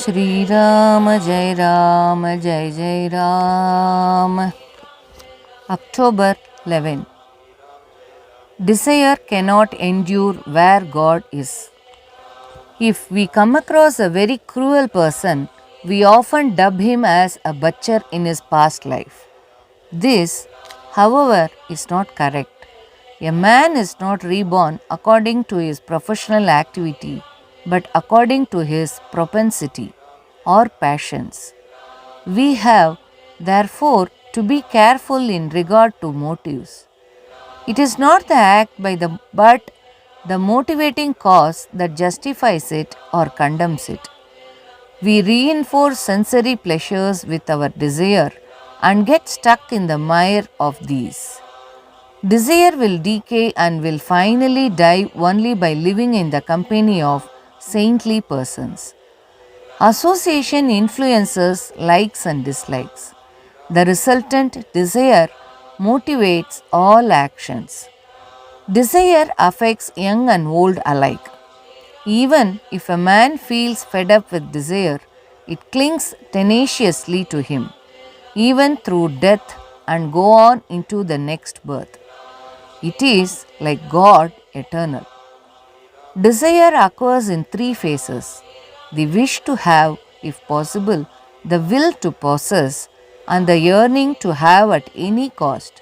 Shri Ram Jai Ram Jai Jai Ram. October 11. Desire cannot endure where God is. If we come across a very cruel person, we often dub him as a butcher in his past life. This, however, is not correct. A man is not reborn according to his professional activity, but according to his propensity or passions. We have, therefore, to be careful in regard to motives. It is not the act but the motivating cause that justifies it or condemns it. We reinforce sensory pleasures with our desire and get stuck in the mire of these. Desire will decay and will finally die only by living in the company of saintly persons. Association influences likes and dislikes. The resultant desire motivates all actions. Desire affects young and old alike. Even if a man feels fed up with desire, it clings tenaciously to him, even through death, and go on into the next birth. It is, like God, eternal. Desire occurs in three phases: the wish to have, if possible, the will to possess, and the yearning to have at any cost.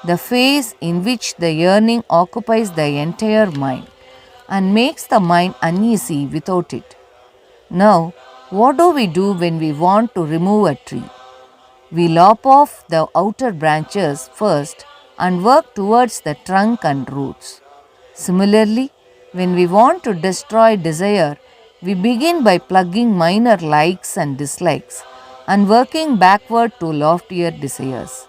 The phase in which the yearning occupies the entire mind and makes the mind uneasy without it. Now, what do we do when we want to remove a tree? We lop off the outer branches first and work towards the trunk and roots. Similarly, when we want to destroy desire, we begin by plugging minor likes and dislikes and working backward to loftier desires.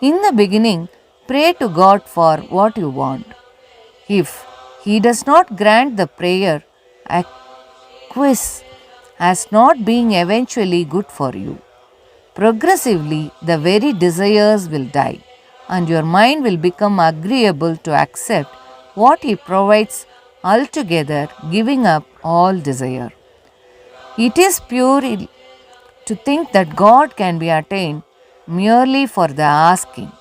In the beginning, pray to God for what you want. If He does not grant the prayer, acquiesce as not being eventually good for you. Progressively, the very desires will die, and your mind will become agreeable to accept what He provides altogether, giving up all desire. It is pure to think that God can be attained merely for the asking.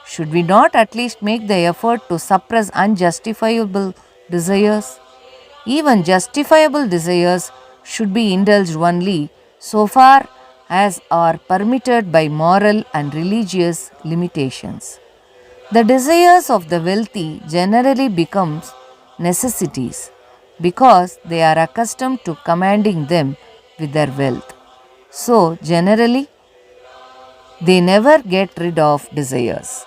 Should we not at least make the effort to suppress unjustifiable desires? Even justifiable desires should be indulged only so far as are permitted by moral and religious limitations. The desires of the wealthy generally become necessities because they are accustomed to commanding them with their wealth. So, generally, they never get rid of desires.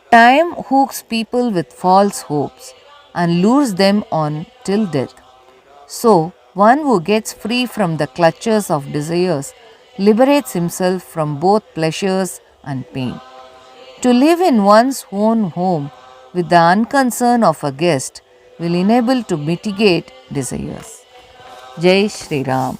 Time hooks people with false hopes and lures them on till death. So, one who gets free from the clutches of desires liberates himself from both pleasures and pain. To live in one's own home with the unconcern of a guest will enable to mitigate desires. Jai Shri Ram.